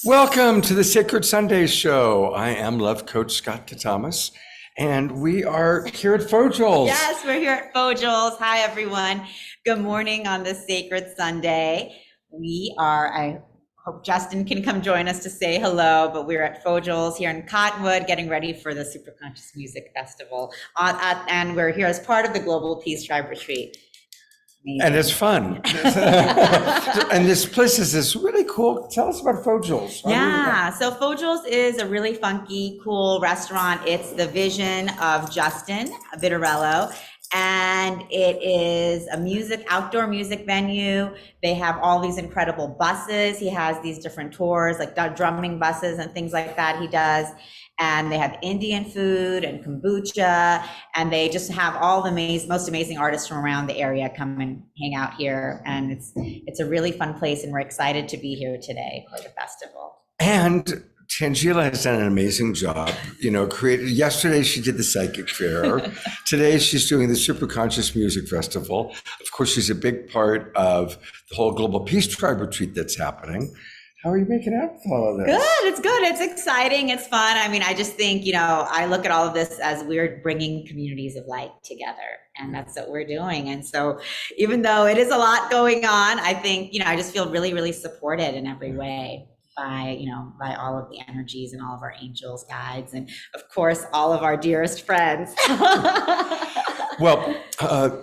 Welcome to the Sacred Sunday Show. I am Love Coach Scott Thomas, and we are here at Fojal's. Yes, we're here at Fojal's. Hi, everyone. Good morning on this Sacred Sunday. I hope Justin can come join us to say hello, but we're at Fojal's here in Cottonwood getting ready for the Superconscious Music Festival. And we're here as part of the Global Peace Tribe Retreat. Amazing. And it's fun. And this place is this really cool. Tell us about Fojal's. Yeah, so Fojal's is a really funky, cool restaurant. It's the vision of Justin Vitarello, and it is a outdoor music venue. They have all these incredible buses. He has these different tours, like drumming buses and things like that he does. And they have Indian food and kombucha, and they just have all the most amazing artists from around the area come and hang out here. And it's a really fun place, and we're excited to be here today for the festival. And Tanjila has done an amazing job. Yesterday she did the psychic fair. Today she's doing the Superconscious Music Festival. Of course, she's a big part of the whole Global Peace Tribe retreat that's happening. How are you making out with all of this? Good. It's exciting. It's fun. I mean, I just think, I look at all of this as we're bringing communities of light together, and that's what we're doing. And so even though it is a lot going on, I think, I just feel really, really supported in every way by all of the energies and all of our angels, guides, and of course, all of our dearest friends. Well,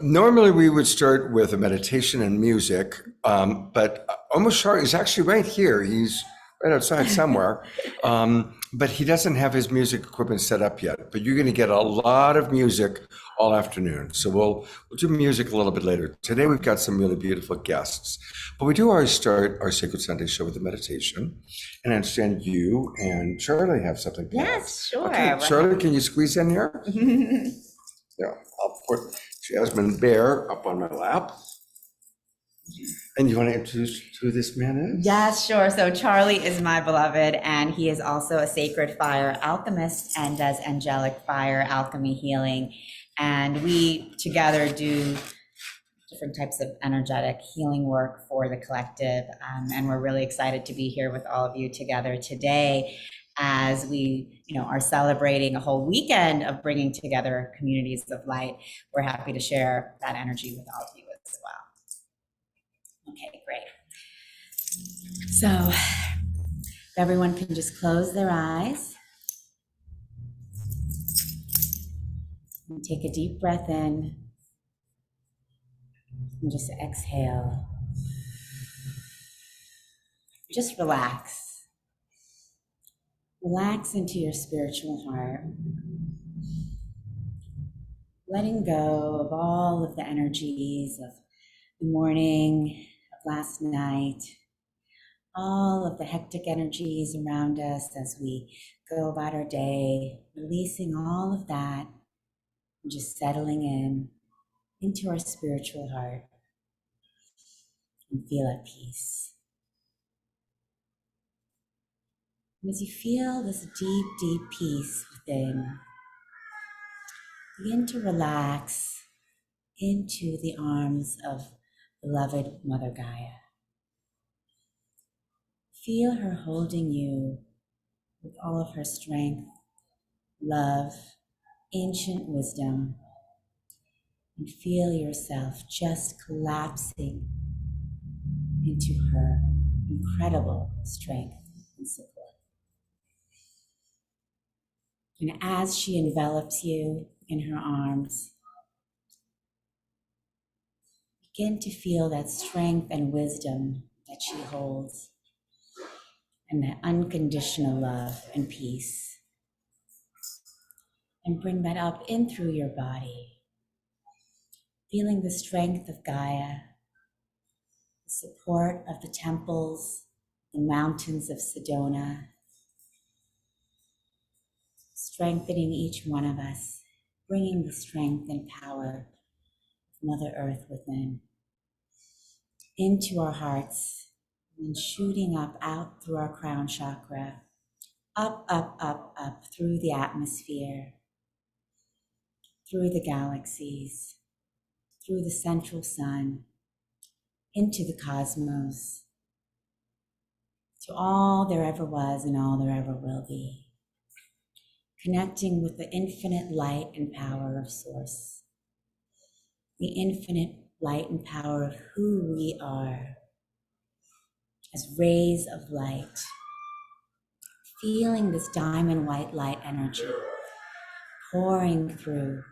normally we would start with a meditation and music, but Omoshar is actually right here. He's right outside somewhere, but he doesn't have his music equipment set up yet. But you're going to get a lot of music all afternoon. So we'll do music a little bit later. Today we've got some really beautiful guests, but we do always start our Sacred Sunday show with a meditation. And I understand you and Charlie have something planned. Yes, sure. Okay, Charlie, can you squeeze in here? Yeah, I'll put Jasmine Bear up on my lap. And you want to introduce who this man is? Yes, sure. So Charlie is my beloved, and he is also a sacred fire alchemist and does angelic fire alchemy healing. And we together do different types of energetic healing work for the collective. And we're really excited to be here with all of you together today as we are celebrating a whole weekend of bringing together communities of light. We're happy to share that energy with all of you as well. Okay, great. So if everyone can just close their eyes and take a deep breath in and just exhale. Just relax. Relax into your spiritual heart, letting go of all of the energies of the morning, of last night, all of the hectic energies around us as we go about our day, releasing all of that and just settling into our spiritual heart and feel at peace. As you feel this deep, deep peace within, begin to relax into the arms of beloved Mother Gaia. Feel her holding you with all of her strength, love, ancient wisdom, and feel yourself just collapsing into her incredible strength and support. And as she envelops you in her arms, begin to feel that strength and wisdom that she holds, and that unconditional love and peace. And bring that up in through your body, feeling the strength of Gaia, the support of the temples, the mountains of Sedona, strengthening each one of us, bringing the strength and power of Mother Earth within into our hearts, and shooting up out through our crown chakra, up, up, up, up through the atmosphere, through the galaxies, through the central sun, into the cosmos, to all there ever was and all there ever will be, connecting with the infinite light and power of Source, the infinite light and power of who we are as rays of light, feeling this diamond white light energy pouring through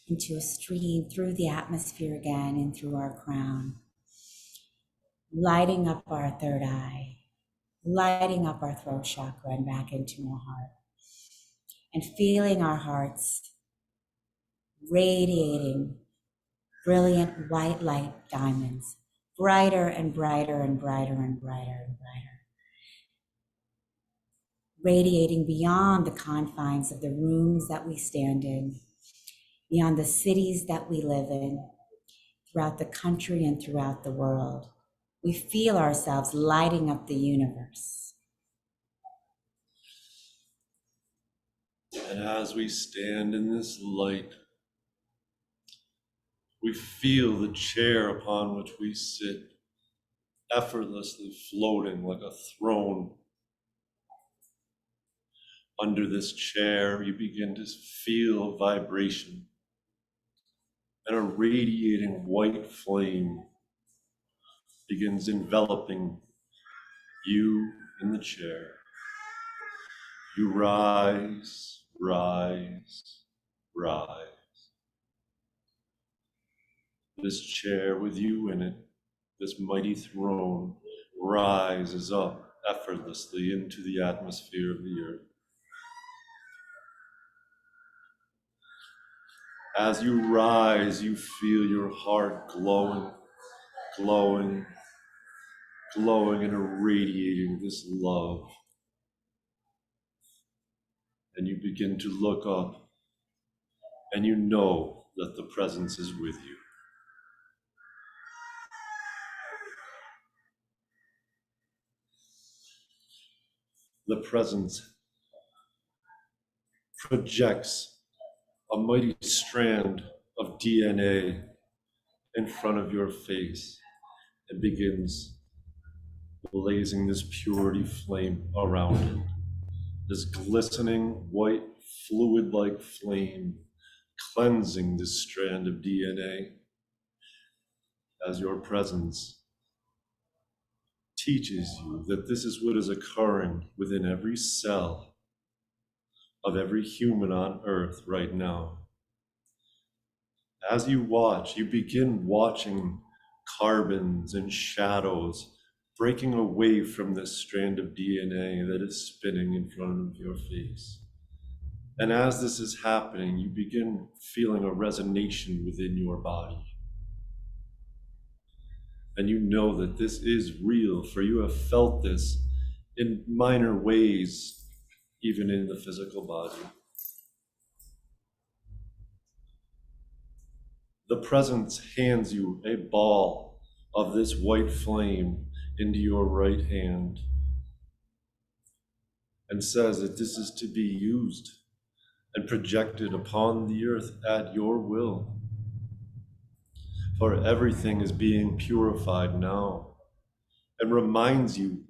into a stream through the atmosphere again and through our crown, lighting up our third eye, lighting up our throat chakra and back into our heart, and feeling our hearts radiating brilliant white light diamonds, brighter and brighter and brighter and brighter and brighter, radiating beyond the confines of the rooms that we stand in, beyond the cities that we live in, throughout the country and throughout the world. We feel ourselves lighting up the universe. And as we stand in this light, we feel the chair upon which we sit effortlessly floating like a throne. Under this chair, you begin to feel vibration, and a radiating white flame begins enveloping you in the chair. You rise, rise, rise. This chair with you in it, this mighty throne, rises up effortlessly into the atmosphere of the earth. As you rise, you feel your heart glowing, glowing, glowing and irradiating this love. And you begin to look up, and you know that the presence is with you. The presence projects a mighty strand of DNA in front of your face and begins blazing this purity flame around it. This glistening white fluid-like flame cleansing this strand of DNA as your presence teaches you that this is what is occurring within every cell of every human on earth right now. As you watch, you begin watching carbons and shadows breaking away from this strand of DNA that is spinning in front of your face. And as this is happening, you begin feeling a resonance within your body. And you know that this is real, for you have felt this in minor ways, even in the physical body. The presence hands you a ball of this white flame into your right hand and says that this is to be used and projected upon the earth at your will. For everything is being purified now, and reminds you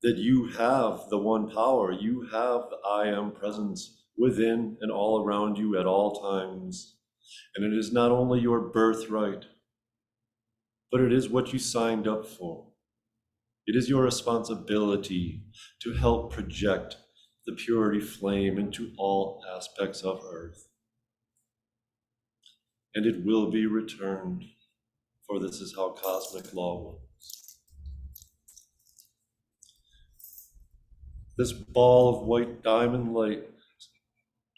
that you have the one power, you have the I am presence within and all around you at all times. And it is not only your birthright, but it is what you signed up for. It is your responsibility to help project the purity flame into all aspects of earth. And it will be returned, for this is how cosmic law works. This ball of white diamond light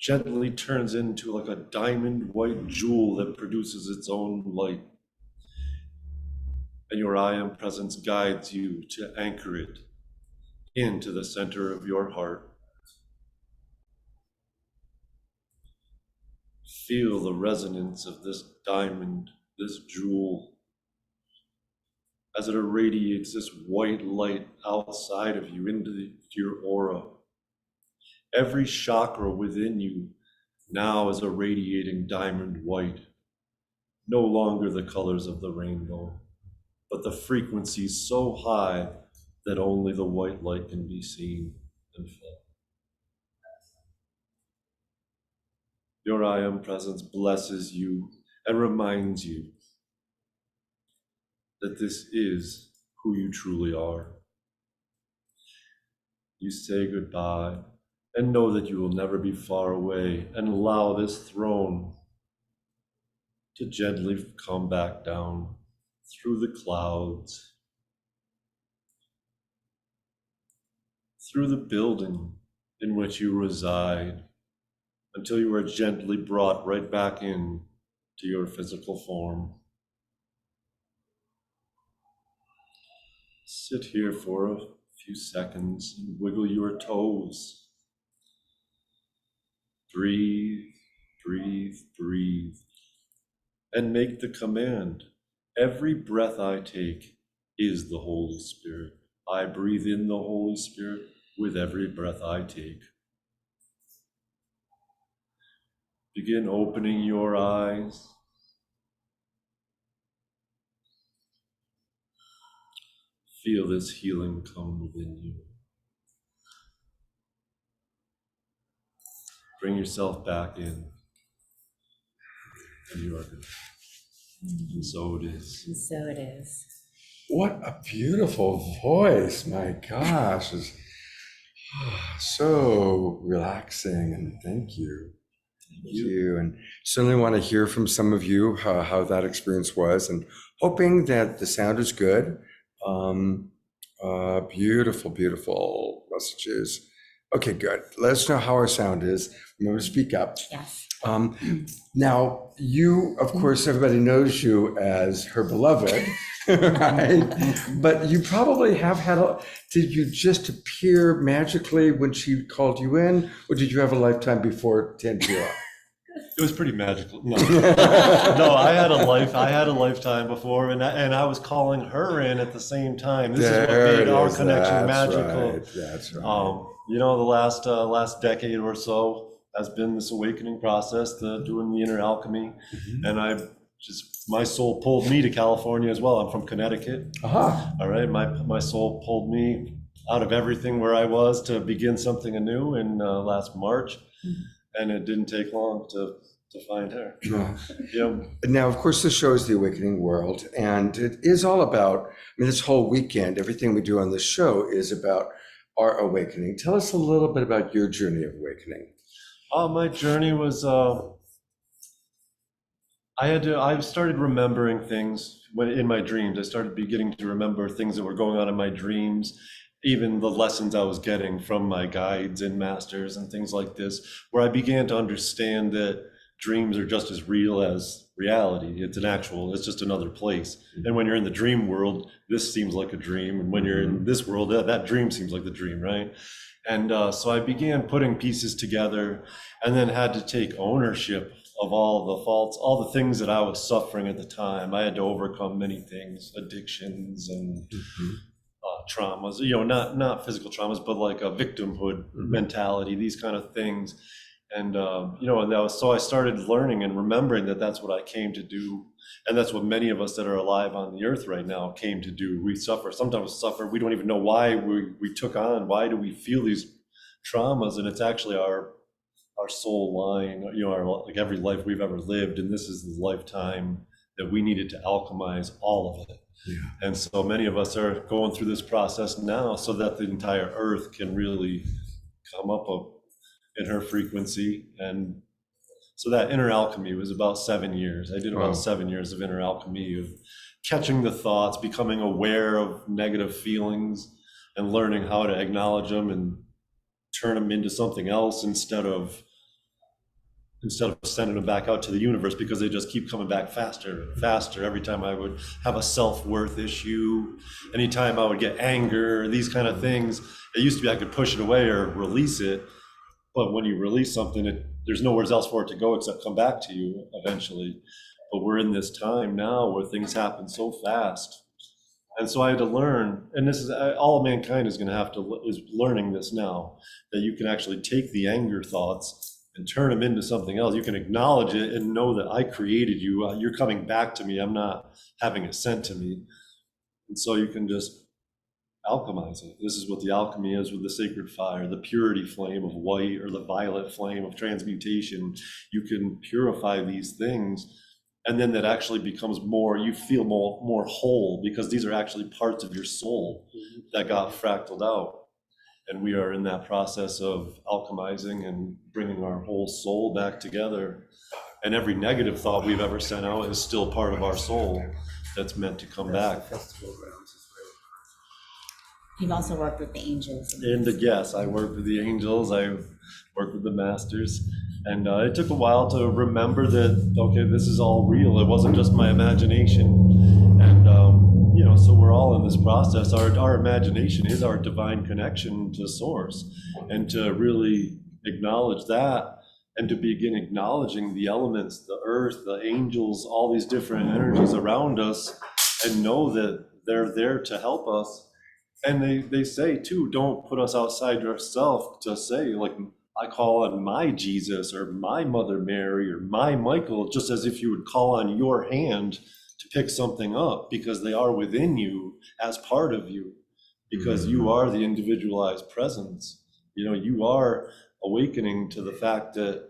gently turns into like a diamond white jewel that produces its own light. And your I am presence guides you to anchor it into the center of your heart. Feel the resonance of this diamond, this jewel, as it irradiates this white light outside of you into your aura. Every chakra within you now is a radiating diamond white, no longer the colors of the rainbow, but the frequency so high that only the white light can be seen and felt. Your I Am presence blesses you and reminds you that this is who you truly are. You say goodbye and know that you will never be far away, and allow this throne to gently come back down through the clouds, through the building in which you reside, until you are gently brought right back in to your physical form. Sit here for a few seconds and wiggle your toes. Breathe, breathe, breathe, and make the command. Every breath I take is the Holy Spirit. I breathe in the Holy Spirit with every breath I take. Begin opening your eyes. Feel this healing come within you. Bring yourself back in, and you are good. And so it is. And so it is. What a beautiful voice. My gosh. It's so relaxing, and thank you. Thank you. And certainly want to hear from some of you how that experience was, and hoping that the sound is good. Beautiful, beautiful messages. Okay, good. Let us know how our sound is. Remember to speak up. Yes. Now, you, of course, everybody knows you as her beloved, right? But you probably have had did you just appear magically when she called you in, or did you have a lifetime before Tanjila? It was pretty magical. No, no, I had a lifetime before, and I was calling her in at the same time. This is what made our connection magical. Right. That's right. You know, the last decade or so has been this awakening process, doing the inner alchemy, and my soul pulled me to California as well. I'm from Connecticut. All right, my soul pulled me out of everything where I was to begin something anew in last March. And it didn't take long to find her. Yeah. Now, of course, the show is The Awakening World, and it is all about, this whole weekend, everything we do on this show is about our awakening. Tell us a little bit about your journey of awakening. My journey was, I started remembering things in my dreams. I started beginning to remember things that were going on in my dreams, even the lessons I was getting from my guides and masters and things like this, where I began to understand that dreams are just as real as reality. It's just another place. And when you're in the dream world, this seems like a dream. And when you're in this world, that dream seems like the dream, right? And so I began putting pieces together, and then had to take ownership of all the faults, all the things that I was suffering at the time. I had to overcome many things, addictions and traumas, not physical traumas, but like a victimhood mentality, these kind of things. And, so I started learning and remembering that that's what I came to do. And that's what many of us that are alive on the earth right now came to do. We sometimes suffer. We don't even know why we took on, why do we feel these traumas? And it's actually our soul line, like every life we've ever lived. And this is the lifetime that we needed to alchemize all of it. Yeah. And so many of us are going through this process now so that the entire earth can really come up in her frequency. And so that inner alchemy was about 7 years. I did about 7 years of inner alchemy, of catching the thoughts, becoming aware of negative feelings, and learning how to acknowledge them and turn them into something else instead of sending them back out to the universe, because they just keep coming back faster and faster. Every time I would have a self-worth issue, anytime I would get anger, these kind of things, it used to be I could push it away or release it. But when you release something, there's nowhere else for it to go except come back to you eventually. But we're in this time now where things happen so fast. And so I had to learn, and this is all mankind is learning this now, that you can actually take the anger thoughts and turn them into something else. You can acknowledge it and know that I created you. You're coming back to me. I'm not having it sent to me. And so you can just alchemize it. This is what the alchemy is with the sacred fire, the purity flame of white or the violet flame of transmutation. You can purify these things, and then that actually becomes more, you feel more whole, because these are actually parts of your soul that got fractaled out. And we are in that process of alchemizing and bringing our whole soul back together. And every negative thought we've ever sent out is still part of our soul that's meant to come back. You've also worked with the angels. And yes, I worked with the angels, I worked with the masters. And it took a while to remember that, okay, this is all real. It wasn't just my imagination. And, so we're all in this process. Our imagination is our divine connection to source. And to really acknowledge that, and to begin acknowledging the elements, the earth, the angels, all these different energies around us, and know that they're there to help us. And they say too, don't put us outside yourself, to say, like, I call on my Jesus or my Mother Mary or my Michael, just as if you would call on your hand to pick something up, because they are within you as part of you, because you are the individualized presence. You are awakening to the fact that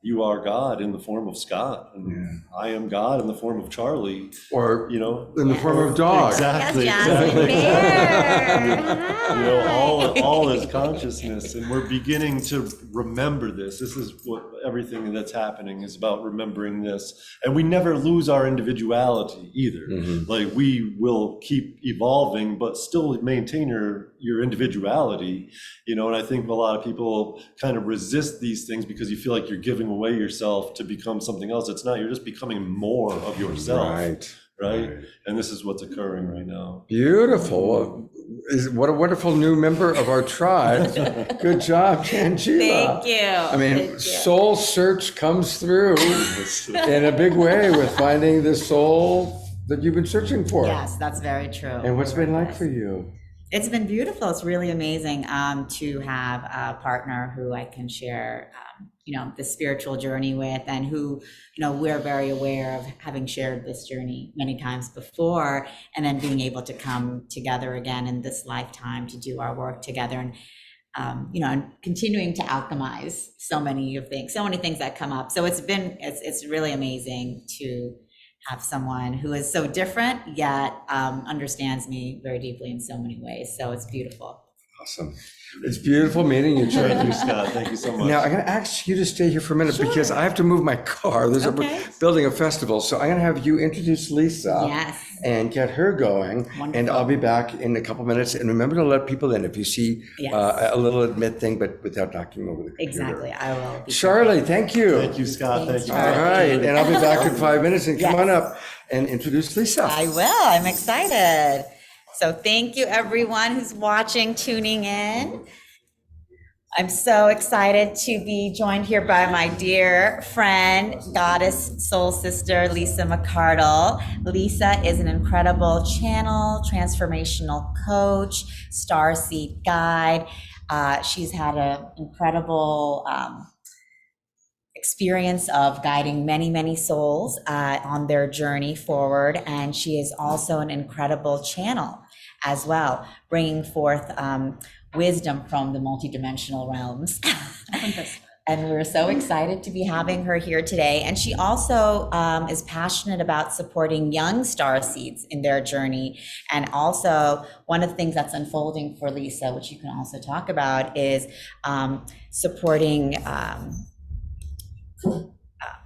you are God in the form of Scott, and I am God in the form of Charlie, Or in the form of dog. Exactly. Yes, Jasmine Bear. All is consciousness, and we're beginning to remember this. This is what everything that's happening is about, remembering this. And we never lose our individuality either. Like, we will keep evolving, but still maintain your individuality, and I think a lot of people kind of resist these things because you feel like you're giving away yourself to become something else. It's not, you're just becoming more of yourself. Right? And this is what's occurring right now. Beautiful. What a wonderful new member of our tribe. Good job, Tanjila. Thank you. I mean, SoulSearch comes through in a big way with finding the soul that you've been searching for. Yes, that's very true. And what's it been like for you? It's been beautiful. It's really amazing to have a partner who I can share, the spiritual journey with, and who, we're very aware of having shared this journey many times before, and then being able to come together again in this lifetime to do our work together, and continuing to alchemize so many things that come up. So it's really amazing to have someone who is so different, yet understands me very deeply in so many ways. So it's beautiful. Awesome. It's beautiful meeting you, Charlie. Thank you, Scott. Thank you so much. Now, I'm going to ask you to stay here for a minute because I have to move my car. We're building a festival. So I'm going to have you introduce Lisa and get her going. Wonderful. And I'll be back in a couple minutes. And remember to let people in if you see a little admit thing, but without knocking over the computer. Exactly. I will. Charlie, thank you. Thank you, Scott. Thank you. All right. And I'll be back in 5 minutes. And come on up and introduce Lisa. I will. I'm excited. So thank you, everyone who's watching, tuning in. I'm so excited to be joined here by my dear friend, goddess, soul sister, Lisa McCardle. Lisa is an incredible channel, transformational coach, starseed guide. She's had an incredible experience of guiding many, many souls on their journey forward. And she is also an incredible channel as well, bringing forth wisdom from the multidimensional realms. And we're so excited to be having her here today. And she also is passionate about supporting young starseeds in their journey. And also one of the things that's unfolding for Lisa, which you can also talk about, is supporting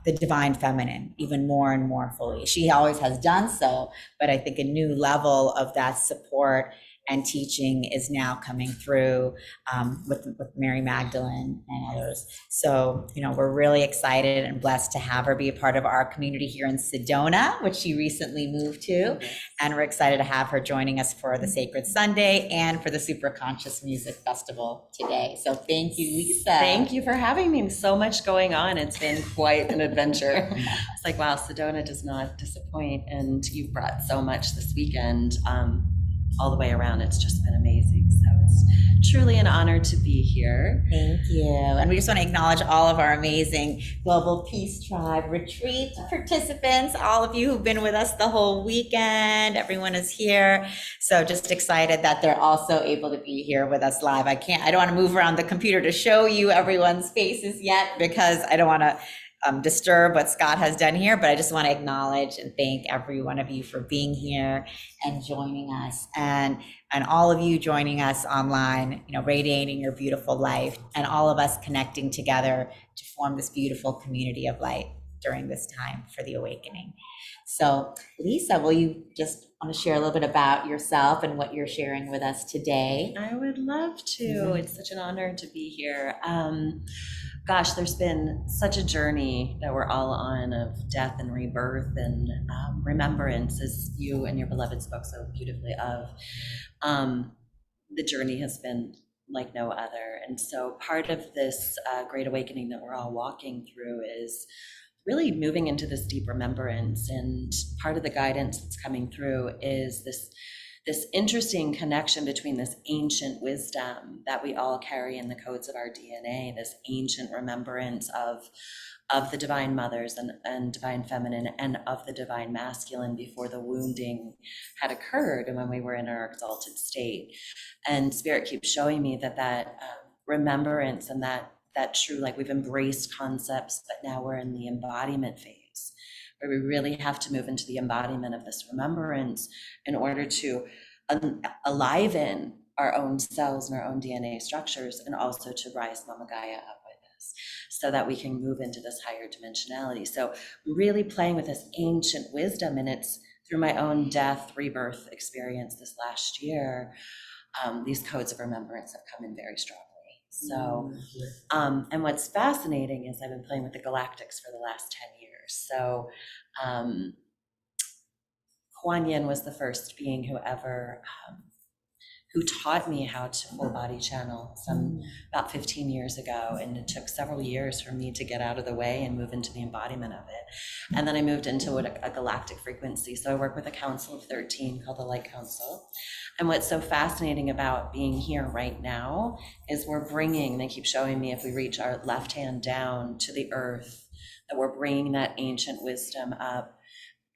the divine feminine even more and more fully. She always has done so, but I think a new level of that support and teaching is now coming through with Mary Magdalene and others. So, we're really excited and blessed to have her be a part of our community here in Sedona, which she recently moved to. And we're excited to have her joining us for the Sacred Sunday and for the Super Conscious Music Festival today. So thank you, Lisa. Thank you for having me. So much going on. It's been quite an adventure. It's like, wow, Sedona does not disappoint. And you've brought so much this weekend. All the way around, it's just been amazing. So it's truly an honor to be here. Thank you. And we just want to acknowledge all of our amazing Global Peace Tribe retreat participants, all of you who've been with us the whole weekend. Everyone is here. So just excited that they're also able to be here with us live. I don't want to move around the computer to show you everyone's faces yet because I don't want to disturb what Scott has done here, but I just want to acknowledge and thank every one of you for being here and joining us, and all of you joining us online, radiating your beautiful life, and all of us connecting together to form this beautiful community of light during this time for the awakening. So Lisa, will you just want to share a little bit about yourself and what you're sharing with us today? I would love to. It's such an honor to be here. Gosh, there's been such a journey that we're all on of death and rebirth and remembrance, as you and your beloved spoke so beautifully of. The journey has been like no other. And so part of this great awakening that we're all walking through is really moving into this deep remembrance. And part of the guidance that's coming through is this interesting connection between this ancient wisdom that we all carry in the codes of our DNA, this ancient remembrance of the divine mothers and divine feminine and of the divine masculine before the wounding had occurred and when we were in our exalted state. And Spirit keeps showing me that remembrance and that true, like we've embraced concepts, but now we're in the embodiment phase, where we really have to move into the embodiment of this remembrance in order to aliven our own cells and our own DNA structures, and also to rise Mama Gaia up with us so that we can move into this higher dimensionality. So really playing with this ancient wisdom, and it's through my own death, rebirth experience this last year, these codes of remembrance have come in very strongly. So, and what's fascinating is I've been playing with the galactics for the last 10 years. So, Kuan Yin was the first being who taught me how to full body channel about 15 years ago. And it took several years for me to get out of the way and move into the embodiment of it. And then I moved into a galactic frequency. So I work with a council of 13 called the Light Council. And what's so fascinating about being here right now is we're bringing, they keep showing me if we reach our left hand down to the earth, that we're bringing that ancient wisdom up.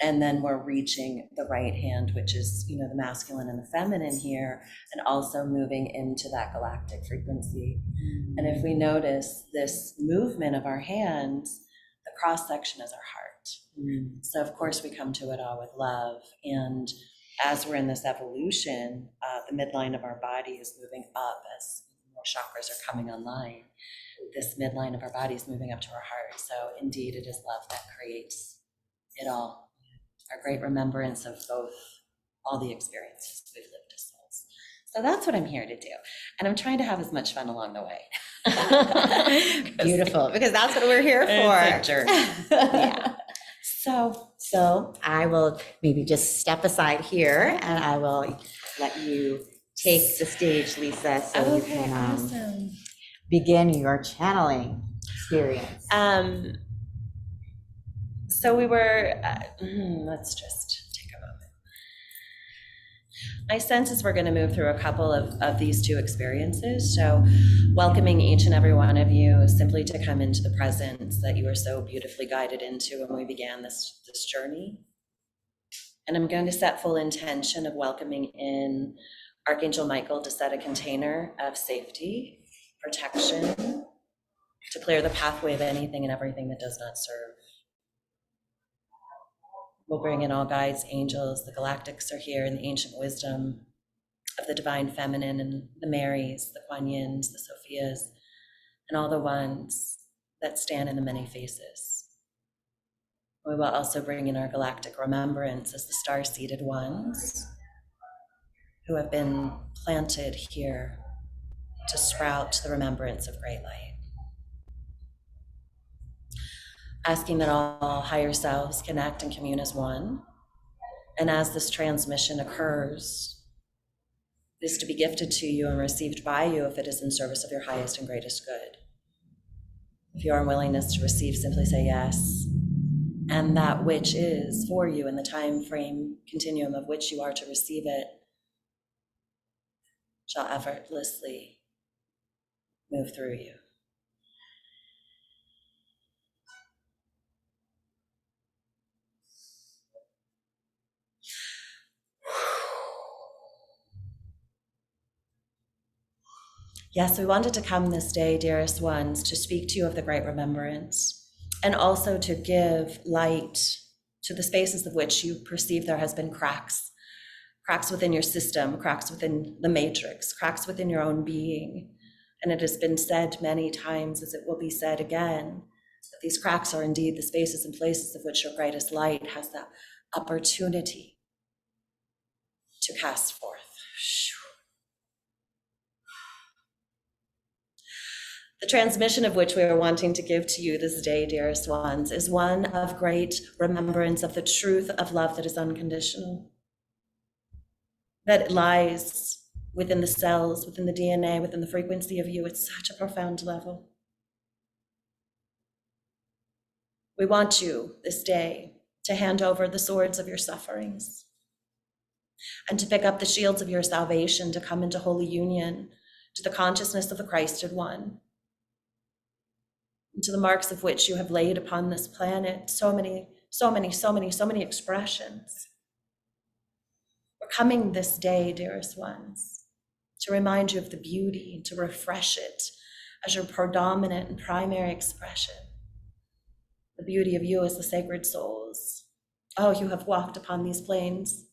And then we're reaching the right hand, which is, the masculine and the feminine here, and also moving into that galactic frequency. And if we notice this movement of our hands, the cross section is our heart. So of course we come to it all with love. And as we're in this evolution, the midline of our body is moving up as more chakras are coming online. This midline of our body is moving up to our heart. So indeed, it is love that creates it all. Our great remembrance of both, all the experiences we've lived as souls. So that's what I'm here to do. And I'm trying to have as much fun along the way. Beautiful, because that's what we're here for. It's a journey. Yeah. So I will maybe just step aside here and I will let you take the stage, Lisa, so you can awesome. begin your channeling experience. So we were, let's just take a moment. My sense is we're going to move through a couple of these two experiences. So welcoming each and every one of you simply to come into the presence that you were so beautifully guided into when we began this journey. And I'm going to set full intention of welcoming in Archangel Michael to set a container of safety, protection, to clear the pathway of anything and everything that does not serve. We'll bring in all guides, angels, the galactics are here, and the ancient wisdom of the divine feminine, and the Marys, the Kuan Yins, the Sophias, and all the ones that stand in the many faces. We will also bring in our galactic remembrance as the star-seated ones who have been planted here to sprout the remembrance of great light. Asking that all higher selves connect and commune as one. And as this transmission occurs, it is to be gifted to you and received by you if it is in service of your highest and greatest good. If you are in willingness to receive, simply say yes. And that which is for you in the time frame continuum of which you are to receive it shall effortlessly move through you. Yes, we wanted to come this day, dearest ones, to speak to you of the great remembrance, and also to give light to the spaces of which you perceive there has been cracks within your system, cracks within the matrix, cracks within your own being. And it has been said many times, as it will be said again, that these cracks are indeed the spaces and places of which your greatest light has the opportunity to cast forth. The transmission of which we are wanting to give to you this day, dearest ones, is one of great remembrance of the truth of love that is unconditional, that lies within the cells, within the DNA, within the frequency of you at such a profound level. We want you this day to hand over the swords of your sufferings and to pick up the shields of your salvation, to come into holy union to the consciousness of the Christed One, to the marks of which you have laid upon this planet, so many expressions. We're coming this day, dearest ones, to remind you of the beauty, to refresh it as your predominant and primary expression. The beauty of you as the sacred souls. Oh, you have walked upon these plains.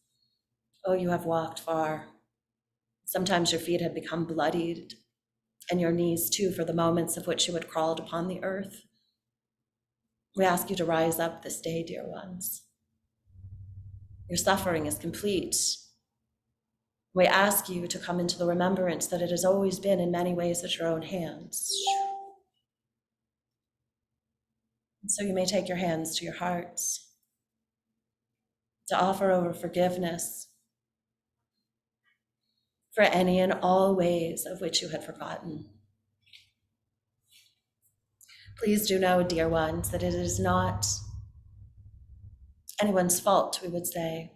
Oh, you have walked far. Sometimes your feet have become bloodied, and your knees too, for the moments of which you had crawled upon the earth. We ask you to rise up this day, dear ones. Your suffering is complete. We ask you to come into the remembrance that it has always been in many ways at your own hands. And so you may take your hands to your hearts to offer over forgiveness for any and all ways of which you had forgotten. Please do know, dear ones, that it is not anyone's fault, we would say.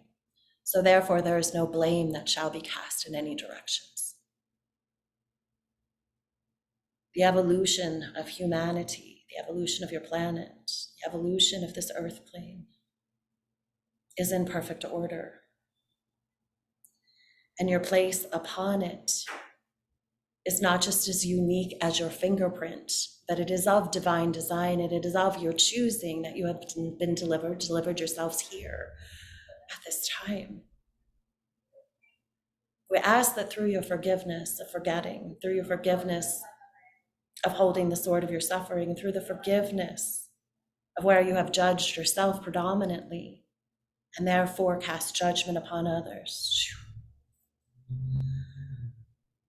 So therefore, there is no blame that shall be cast in any directions. The evolution of humanity, the evolution of your planet, the evolution of this earth plane is in perfect order. And your place upon it is not just as unique as your fingerprint, but it is of divine design, and it is of your choosing that you have been delivered yourselves here at this time. We ask that through your forgiveness of forgetting, through your forgiveness of holding the sword of your suffering, and through the forgiveness of where you have judged yourself predominantly, and therefore cast judgment upon others,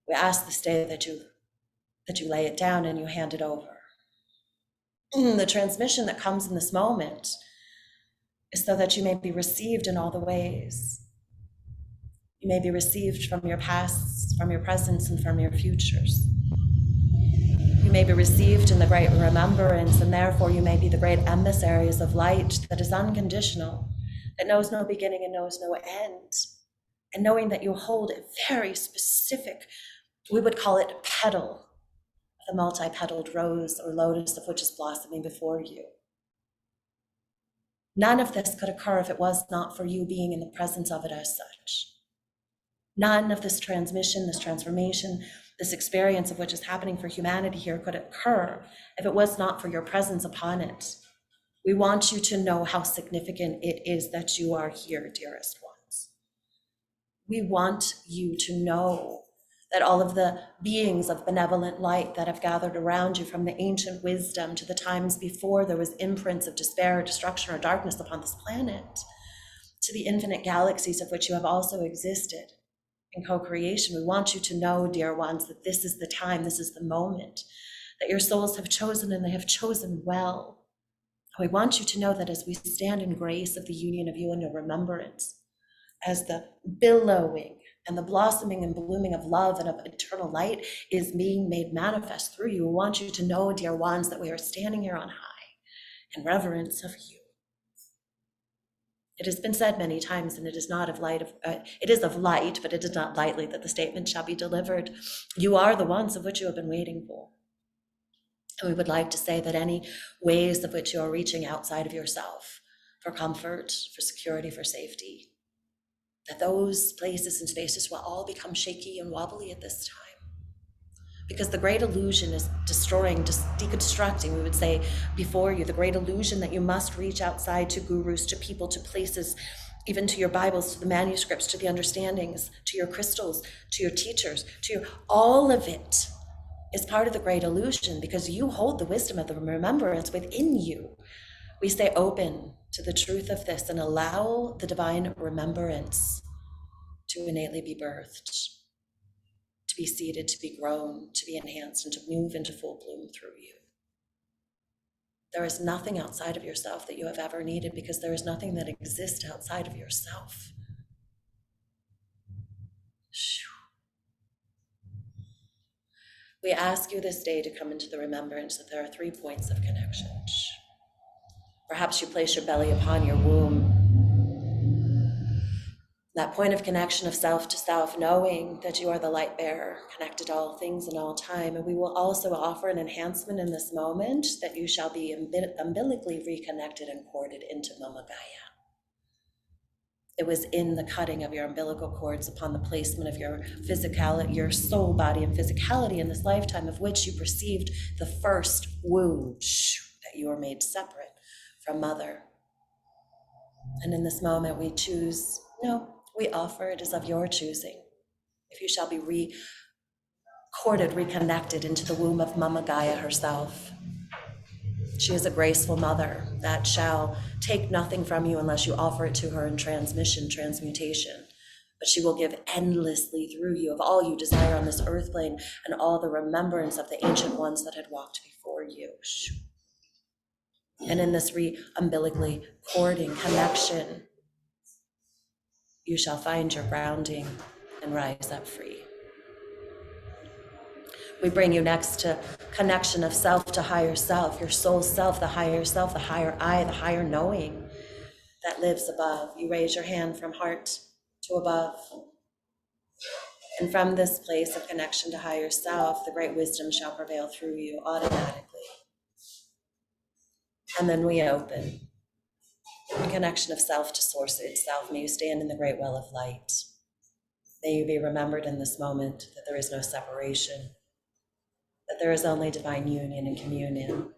we ask this day that you lay it down and you hand it over. The transmission that comes in this moment is so that you may be received in all the ways. You may be received from your pasts, from your presents, and from your futures. You may be received in the great remembrance, and therefore you may be the great emissaries of light that is unconditional, that knows no beginning and knows no end. And knowing that you hold a very specific, we would call it petal, the multi-petaled rose or lotus of which is blossoming before you. None of this could occur if it was not for you being in the presence of it as such. None of this transmission, this transformation, this experience of which is happening for humanity here could occur if it was not for your presence upon it. We want you to know how significant it is that you are here, dearest ones. We want you to know that all of the beings of benevolent light that have gathered around you, from the ancient wisdom to the times before there was imprints of despair or destruction or darkness upon this planet, to the infinite galaxies of which you have also existed in co-creation, we want you to know, dear ones, that this is the time, this is the moment that your souls have chosen, and they have chosen well. We want you to know that as we stand in grace of the union of you and your remembrance, as the billowing and the blossoming and blooming of love and of eternal light is being made manifest through you, we want you to know, dear ones, that we are standing here on high in reverence of you. It has been said many times, and it is not of light. It is of light, but it is not lightly that the statement shall be delivered. You are the ones of which you have been waiting for. And we would like to say that any ways of which you are reaching outside of yourself for comfort, for security, for safety, that those places and spaces will all become shaky and wobbly at this time. Because the great illusion is destroying, just deconstructing, we would say before you, the great illusion that you must reach outside to gurus, to people, to places, even to your Bibles, to the manuscripts, to the understandings, to your crystals, to your teachers, all of it is part of the great illusion, because you hold the wisdom of the remembrance within you. We stay open to the truth of this and allow the divine remembrance to innately be birthed, to be seeded, to be grown, to be enhanced, and to move into full bloom through you. There is nothing outside of yourself that you have ever needed, because there is nothing that exists outside of yourself. We ask you this day to come into the remembrance that there are 3 points of connection. Perhaps you place your belly upon your womb. That point of connection of self to self, knowing that you are the light bearer, connected to all things and all time. And we will also offer an enhancement in this moment that you shall be umbilically reconnected and corded into Mama Gaia. It was in the cutting of your umbilical cords upon the placement of your physicality, your soul, body, and physicality in this lifetime, of which you perceived the first womb, that you were made separate from Mother. And in this moment we choose, we offer, it is of your choosing. If you shall be recorded, reconnected into the womb of Mama Gaia herself. She is a graceful mother that shall take nothing from you unless you offer it to her in transmutation. But she will give endlessly through you of all you desire on this earth plane and all the remembrance of the ancient ones that had walked before you. And in this umbilically cording connection, you shall find your grounding and rise up free. We bring you next to connection of self to higher self, your soul self, the higher I, the higher knowing that lives above. You raise your hand from heart to above. And from this place of connection to higher self, the great wisdom shall prevail through you automatically. And then we open. The connection of self to source itself. May you stand in the great well of light. May you be remembered in this moment that there is no separation, that there is only divine union and communion.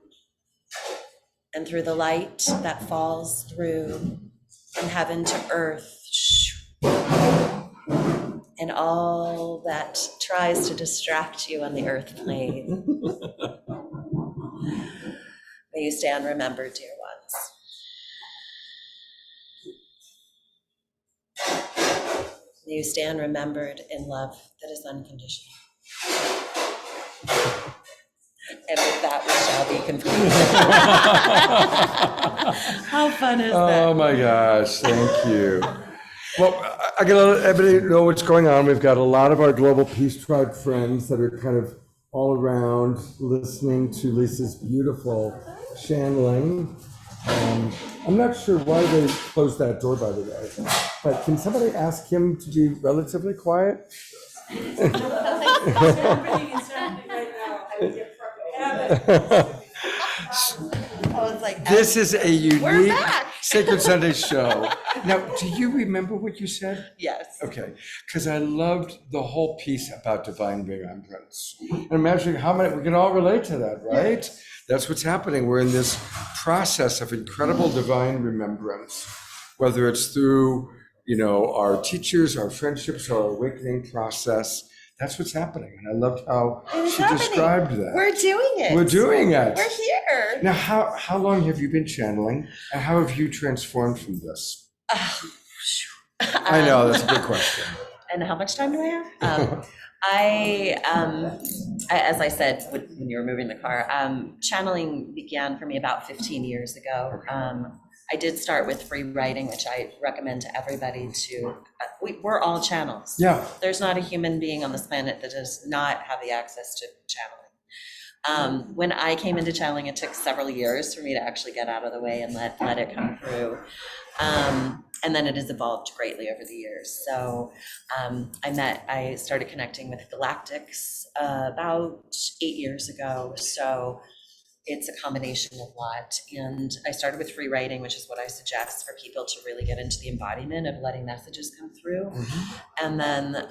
And through the light that falls through from heaven to earth, and all that tries to distract you on the earth plane, may you stand remembered, dear ones. May you stand remembered in love that is unconditional. And with that, we shall be complete. How fun is that? Oh my gosh, thank you. Well, I gotta let everybody know what's going on. We've got a lot of our Global Peace Tribe friends that are kind of all around listening to Lisa's beautiful channeling. I'm not sure why they closed that door, by the way, but can somebody ask him to be relatively quiet? This is a unique Sacred Sunday show. Now, do you remember what you said? Yes. Okay, because I loved the whole piece about divine remembrance. And imagining how many, we can all relate to that, right? That's what's happening. We're in this process of incredible divine remembrance, whether it's through, our teachers, our friendships, our awakening process. That's what's happening. And I loved how she described that. We're doing it. We're doing it. We're here. Now, how long have you been channeling, and how have you transformed from this? I know, that's a big question. And how much time do I have? As I said when you were moving the car, channeling began for me about 15 years ago. I did start with free writing, which I recommend to everybody to, we're all channels. Yeah. There's not a human being on this planet that does not have the access to channeling. When I came into channeling, it took several years for me to actually get out of the way and let it come through. And then it has evolved greatly over the years. So I started connecting with galactics about 8 years ago. So it's a combination of a lot. And I started with free writing, which is what I suggest for people to really get into the embodiment of letting messages come through. And then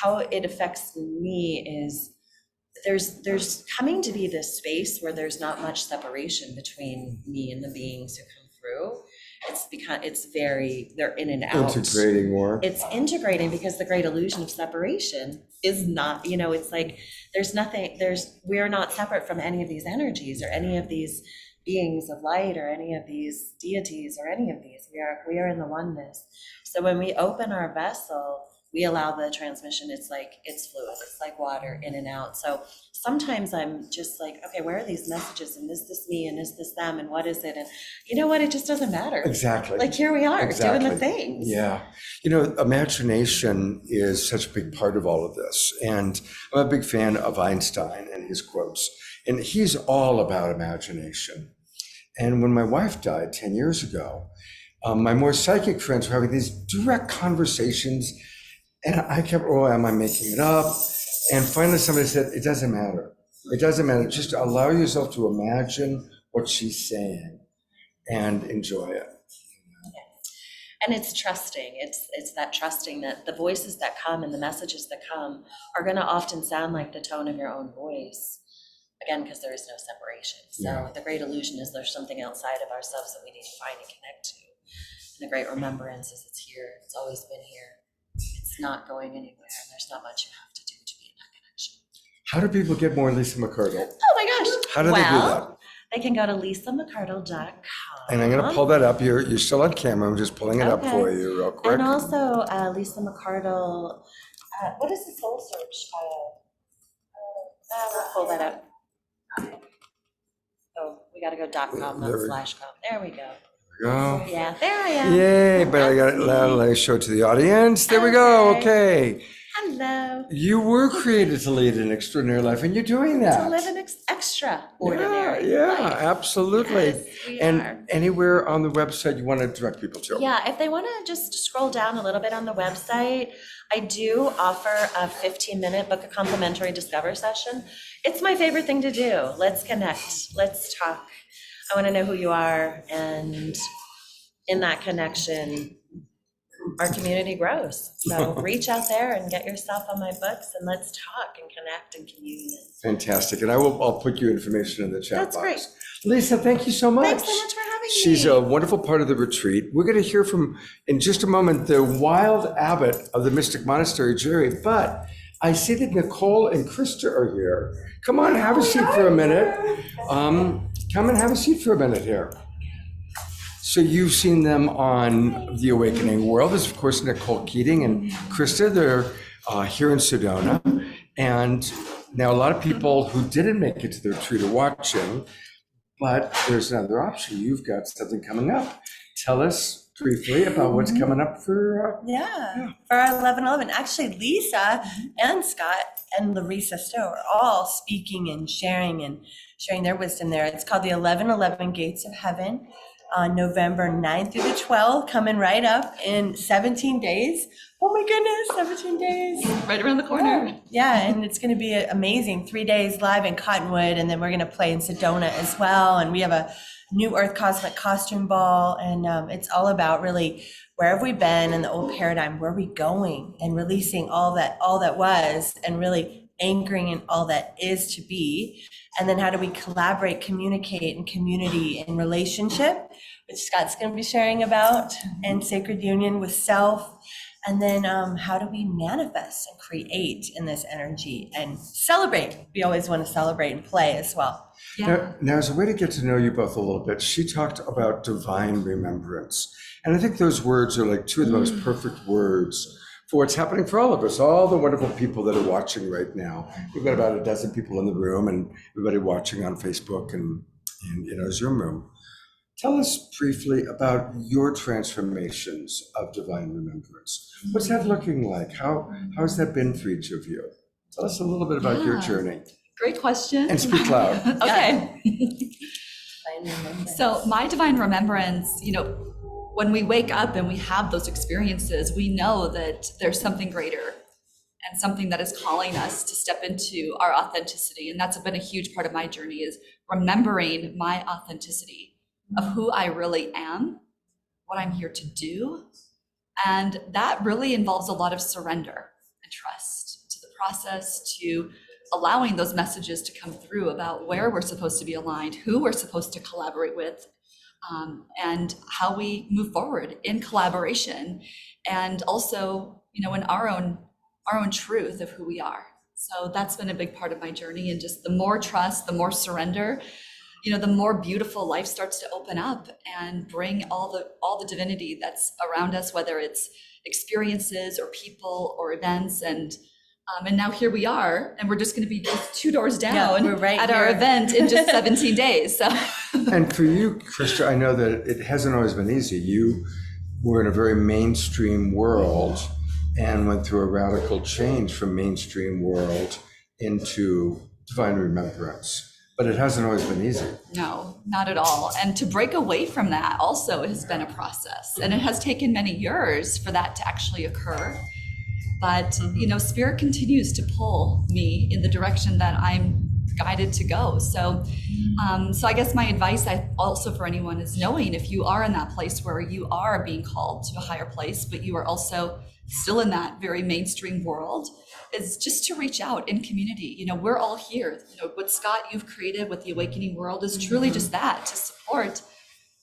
how it affects me is there's coming to be this space where there's not much separation between me and the beings who come through. They're in and out. Integrating more. It's integrating because the great illusion of separation is not, it's like, we are not separate from any of these energies or any of these beings of light or any of these deities or any of these. We are in the oneness. So when we open our vessel, we allow the transmission. It's fluid. It's like water in and out. So sometimes I'm just like, okay, where are these messages? And is this me? And is this them? And what is it? And you know what? It just doesn't matter. Exactly. Like here we are doing the things. Yeah. Imagination is such a big part of all of this. And I'm a big fan of Einstein and his quotes. And he's all about imagination. And when my wife died 10 years ago, my more psychic friends were having these direct conversations. And I kept, am I making it up? And finally somebody said, it doesn't matter. It doesn't matter. Just allow yourself to imagine what she's saying and enjoy it. And it's trusting. It's that trusting that the voices that come and the messages that come are going to often sound like the tone of your own voice. Again, because there is no separation. So the great illusion is there's something outside of ourselves that we need to find and connect to. And the great remembrance is it's here. It's always been here. It's not going anywhere. And there's not much you have to do to be in that connection. How do people get more Lisa McCardle? Oh my gosh. How do they do that? They can go to lisamccardle.com. And I'm going to pull that up. You're still on camera. I'm just pulling it up for you real quick. And also Lisa McCardle, what is the SoulSearch file? We'll pull that up. Oh, we got to go .com, not /com. There we go. Go. Yeah, there I am. Yay, but I got it. Let me show it to the audience. There we go. Okay. Hello. You were created to lead an extraordinary life, and you're doing that. To live an extraordinary Yeah, life. absolutely. Yes, we and are. anywhere on the website you want to direct people to? Yeah, if they want to just scroll down a little bit on the website, I do offer a 15-minute book a complimentary Discover session. It's my favorite thing to do. Let's connect. Let's talk. I want to know who you are, and in that connection, our community grows. So reach out there and get yourself on my books, and let's talk and connect and commune. Fantastic. And I'll put your information in the chat box. That's great. Lisa, thank you so much. Thanks so much for having me. She's a wonderful part of the retreat. We're going to hear from, in just a moment, the wild abbot of the Mystic Monastery, Jerry. But I see that Nicole and Crista are here. Come on, have a seat for a minute. Come and have a seat for a minute here. So you've seen them on The Awakening World. There's, of course, Nicole, Keating, and Crista. They're here in Sedona. And now a lot of people who didn't make it to the retreat are watching, but there's another option. You've got something coming up. Tell us briefly about what's coming up for... For our 11/11. Actually, Lisa and Scott and Larissa Stowe are all speaking and sharing their wisdom there. It's called the 11/11 Gates of Heaven. On November 9th through the 12th, coming right up in 17 days. Oh my goodness, 17 days. Right around the corner. Yeah, and it's going to be amazing. 3 days live in Cottonwood, and then we're going to play in Sedona as well. And we have a New Earth Cosmic Costume Ball, and it's all about really where have we been in the old paradigm, where are we going, and releasing all that was, and really anchoring in all that is to be. And then how do we collaborate, communicate, and community and relationship, which Scott's going to be sharing about, and sacred union with self. And then how do we manifest and create in this energy and celebrate? We always want to celebrate and play as well. Yeah. Now, as a way to get to know you both a little bit, she talked about divine remembrance. And I think those words are like two of the most perfect words for what's happening for all of us, all the wonderful people that are watching right now. We've got about a dozen people in the room and everybody watching on Facebook and in our Zoom room. Tell us briefly about your transformations of divine remembrance. What's that looking like? How's that been for each of you? Tell us a little bit about your journey. Great question. And speak loud. Okay. So my divine remembrance, when we wake up and we have those experiences, we know that there's something greater and something that is calling us to step into our authenticity. And that's been a huge part of my journey, is remembering my authenticity of who I really am, what I'm here to do. And that really involves a lot of surrender and trust to the process, to allowing those messages to come through about where we're supposed to be aligned, who we're supposed to collaborate with, and how we move forward in collaboration, and also, in our own truth of who we are. So that's been a big part of my journey, and just the more trust, the more surrender, the more beautiful life starts to open up and bring all the divinity that's around us, whether it's experiences or people or events. And now here we are, and we're just going to be just 2 doors down we're right at here. our event in just 17 days. So, And for you, Crista, I know that it hasn't always been easy. You were in a very mainstream world and went through a radical change from mainstream world into divine remembrance. But it hasn't always been easy. no, not at all. And to break away from that also has been a process. And it has taken many years for that to actually occur. But, Spirit continues to pull me in the direction that I'm guided to go. So I guess my advice also for anyone is knowing if you are in that place where you are being called to a higher place, but you are also still in that very mainstream world, is just to reach out in community. We're all here. What Scott, you've created with the Awakening World is truly just that, to support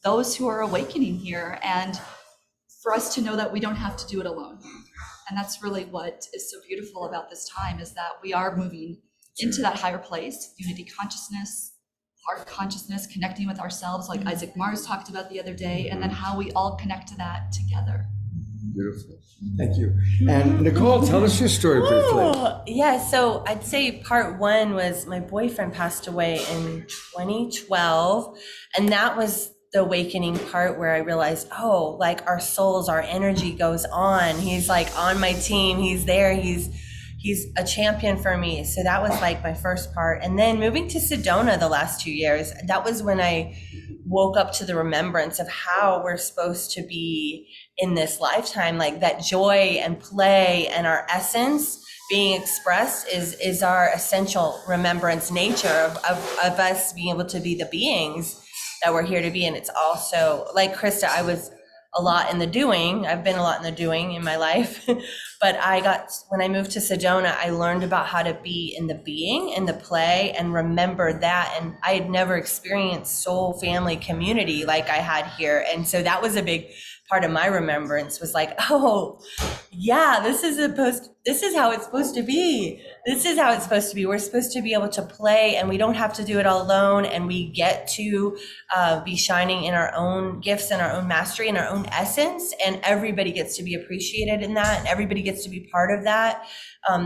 those who are awakening here, and for us to know that we don't have to do it alone. And that's really what is so beautiful about this time, is that we are moving into that higher place, unity consciousness, heart consciousness, connecting with ourselves, like Isaac Mars talked about the other day, and then how we all connect to that together. Beautiful. Thank you. And Nicole, tell us your story briefly. Yeah, so I'd say part one was my boyfriend passed away in 2012, and that was the awakening part where I realized, like our souls, our energy goes on. He's like on my team. He's there. He's a champion for me. So that was like my first part. And then moving to Sedona the last 2 years, that was when I woke up to the remembrance of how we're supposed to be in this lifetime, like that joy and play and our essence being expressed is our essential remembrance nature of us being able to be the beings that we're here to be. And it's also, like Crista, I was a lot in the doing. I've been a lot in the doing in my life. But when I moved to Sedona, I learned about how to be in the being, in the play, and remember that. And I had never experienced soul family community like I had here. And so that was a big part of my remembrance, was like, this is how it's supposed to be. This is how it's supposed to be. We're supposed to be able to play, and we don't have to do it all alone. And we get to be shining in our own gifts and our own mastery and our own essence. And everybody gets to be appreciated in that. And everybody gets to be part of that.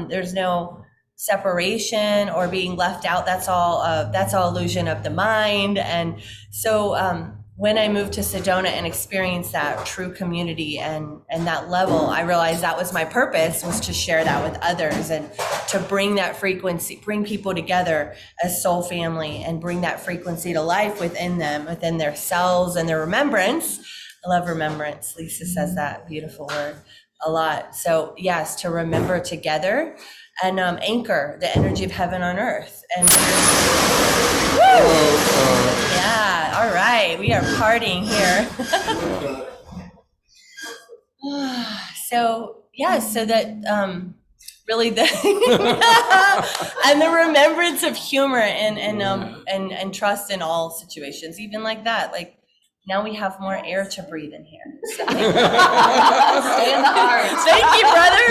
There's no separation or being left out. That's all illusion of the mind. And so, when I moved to Sedona and experienced that true community and that level, I realized that was my purpose, was to share that with others and to bring that frequency, bring people together as soul family and bring that frequency to life within them, within their cells and their remembrance. I love remembrance. Lisa says that beautiful word a lot. So yes, to remember together and anchor the energy of heaven on earth. And yeah, all right, we are partying here. So that really the and the remembrance of humor and trust in all situations, even like that. Like now we have more air to breathe in here. So. Stay in the heart. Thank you, brother.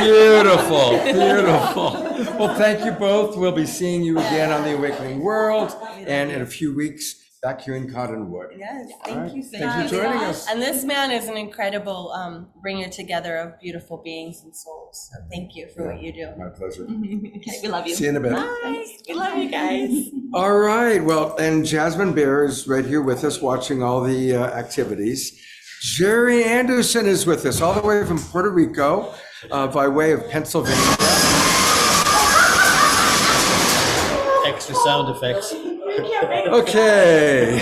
Beautiful. Well, thank you both. We'll be seeing you again on the Awakening World, and in a few weeks back here in Cottonwood. Yes, All right. thank you so Thanks for joining us. And this man is an incredible bringer together of beautiful beings and souls. So thank you for what you do. My pleasure. Okay, we love you. See you in a bit. Bye. We love you guys. All right. Well, and Jasmine Bear is right here with us watching all the activities. Jerry Anderson is with us all the way from Puerto Rico by way of Pennsylvania. Extra sound effects. Okay.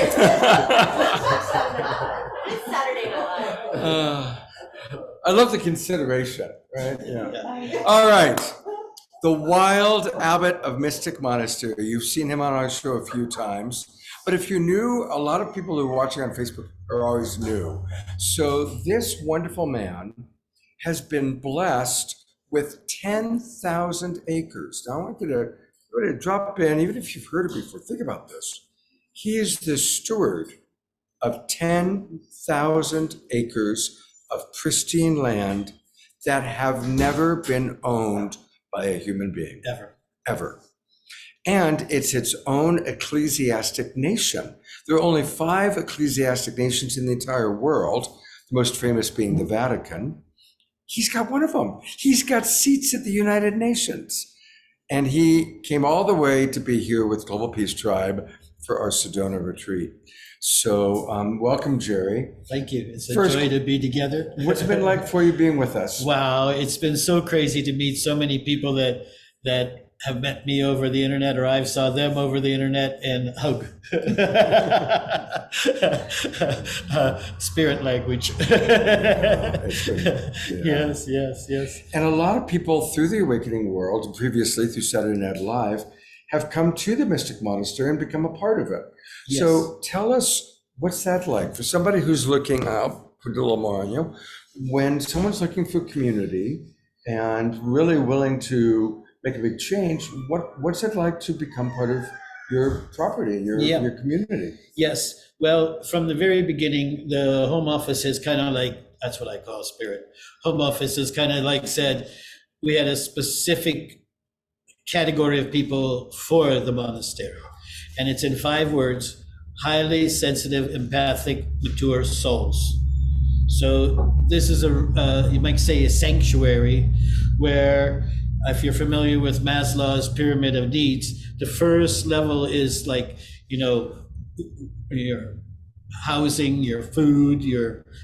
I love the consideration, right? Yeah. All right. the wild abbot of Mystic Monastery. You've seen him on our show a few times, but if you're new, a lot of people who are watching on Facebook are always new. So this wonderful man has been blessed with 10,000 acres. Now I want you to drop in, even if you've heard it before, think about this. He is the steward of 10,000 acres of pristine land that have never been owned by a human being. Ever. And it's its own ecclesiastic nation. There are only 5 ecclesiastic nations in the entire world, the most famous being the Vatican. He's got one of them. He's got seats at the United Nations. And he came all the way to be here with Global Peace Tribe for our Sedona retreat. So welcome, Jerry. Thank you. It's a First, joy to be together. What's it been like for you being with us? Wow, it's been so crazy to meet so many people that have met me over the internet, or I've saw them over the internet, and hug. Spirit language. It's good. Yeah. Yes. And a lot of people through the Awakening World, previously through Saturday Night Live, have come to the Mystic Monastery and become a part of it. Yes. So tell us, what's that like? For somebody who's looking, I'll put a little more on you, when someone's looking for community and really willing to make a big change, what's it like to become part of your property, your community? Yes. Well, from the very beginning, the home office has kind of like, that's what I call spirit. Home office has kind of like said, we had a specific category of people for the monastery. And it's in 5 words: highly sensitive, empathic, mature souls. So this is you might say a sanctuary where, if you're familiar with Maslow's pyramid of needs, the first level is like, your housing, your food,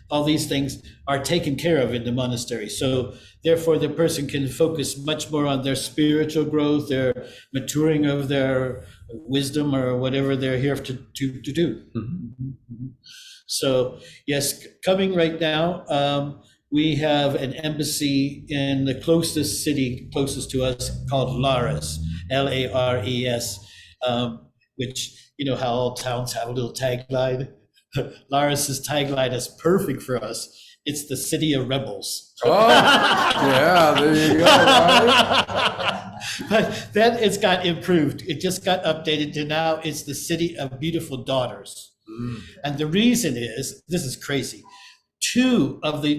all these things are taken care of in the monastery. So therefore the person can focus much more on their spiritual growth, their maturing of their wisdom, or whatever they're here to do. Mm-hmm. So yes, coming right now, we have an embassy in the closest city, closest to us, called Lares, Lares, which, you know how all towns have a little tagline. Lares's tagline is perfect for us. It's the city of rebels. Oh, yeah, there you go. Right? But then it's got improved. It just got updated to now it's the city of beautiful daughters. Mm. And the reason is, this is crazy. 2 of the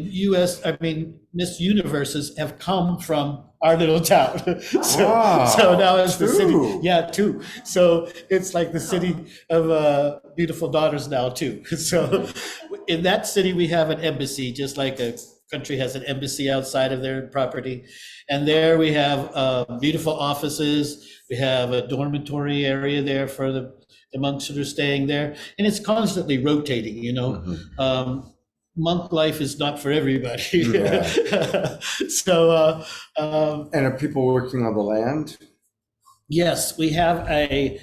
Miss Universes have come from our little town. So now it's the city. Yeah, 2. So it's like the city of beautiful daughters now too. So in that city, we have an embassy, just like a country has an embassy outside of their property. And there we have beautiful offices. We have a dormitory area there for the monks that are staying there. And it's constantly rotating, Mm-hmm. Monk life is not for everybody. Yeah. And are people working on the land? Yes, we have I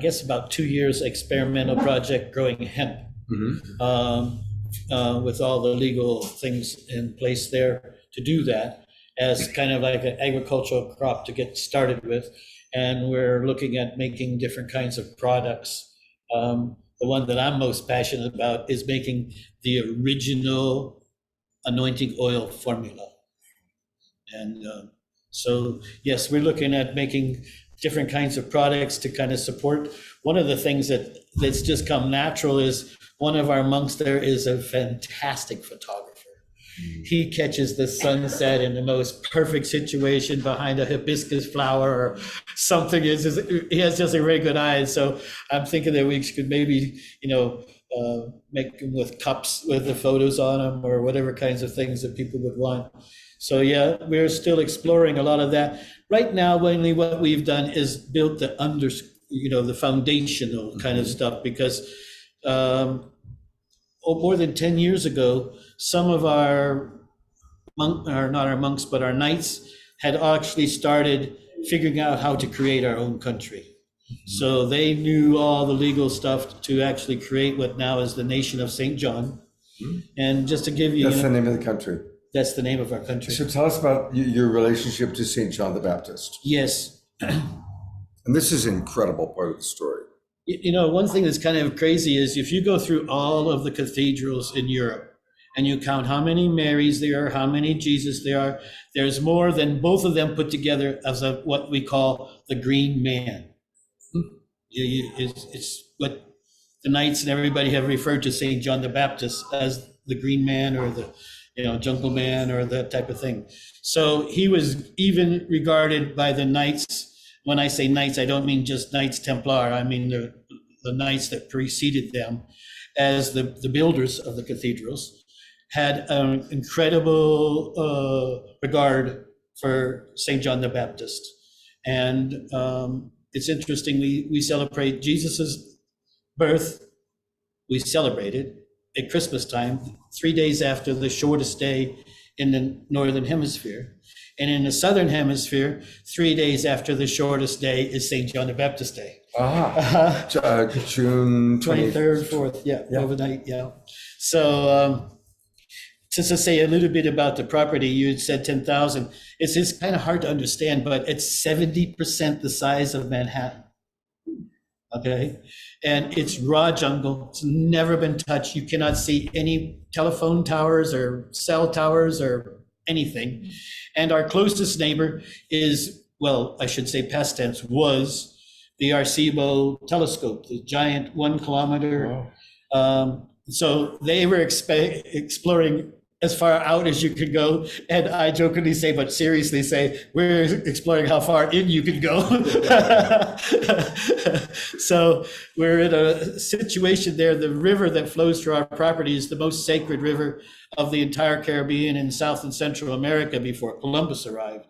guess about 2 years experimental project growing hemp. Mm-hmm. With all the legal things in place there to do that as kind of like an agricultural crop to get started with. And we're looking at making different kinds of products. The one that I'm most passionate about is making the original anointing oil formula. And so, yes, we're looking at making different kinds of products to kind of support. One of the things that's just come natural is one of our monks there is a fantastic photographer. He catches the sunset in the most perfect situation behind a hibiscus flower or something. He has just a very good eye. So I'm thinking that we could maybe, make them with cups with the photos on them or whatever kinds of things that people would want. So yeah, we're still exploring a lot of that. Right now, mainly what we've done is built the foundational kind of stuff, because more than 10 years ago, some of our not our monks, but our knights had actually started figuring out how to create our own country. So they knew all the legal stuff to actually create what now is the nation of St. John. And just to give you— That's the name of the country. that's the name of our country. So tell us about your relationship to St. John the Baptist. Yes. And this is an incredible part of the story. You know, one thing that's kind of crazy is if you go through all of the cathedrals in Europe and you count how many Marys there are, how many Jesus there are, there's more than both of them put together as what we call the Green Man. It's what the Knights and everybody have referred to St. John the Baptist as the Green Man or the Jungle Man or that type of thing. So he was even regarded by the Knights. When I say Knights, I don't mean just Knights Templar. I mean the Knights that preceded them as the builders of the cathedrals had an incredible regard for St. John the Baptist. And it's interesting, we celebrate Jesus's birth. We celebrate it at Christmas time, 3 days after the shortest day in the Northern Hemisphere. And in the Southern Hemisphere, 3 days after the shortest day is St. John the Baptist Day. June 23rd, 4th, yeah, overnight, yeah. So just to say a little bit about the property, you had said 10,000. It's just kind of hard to understand, but it's 70% the size of Manhattan. Okay, and it's raw jungle. It's never been touched. You cannot see any telephone towers or cell towers or anything. And our closest neighbor is, well, I should say past tense, was the Arecibo telescope, the giant 1 kilometer. Wow. So they were exploring as far out as you could go. And I jokingly say, but seriously say, we're exploring how far in you could go. So we're in a situation there. The river that flows through our property is the most sacred river of the entire Caribbean and South and Central America before Columbus arrived.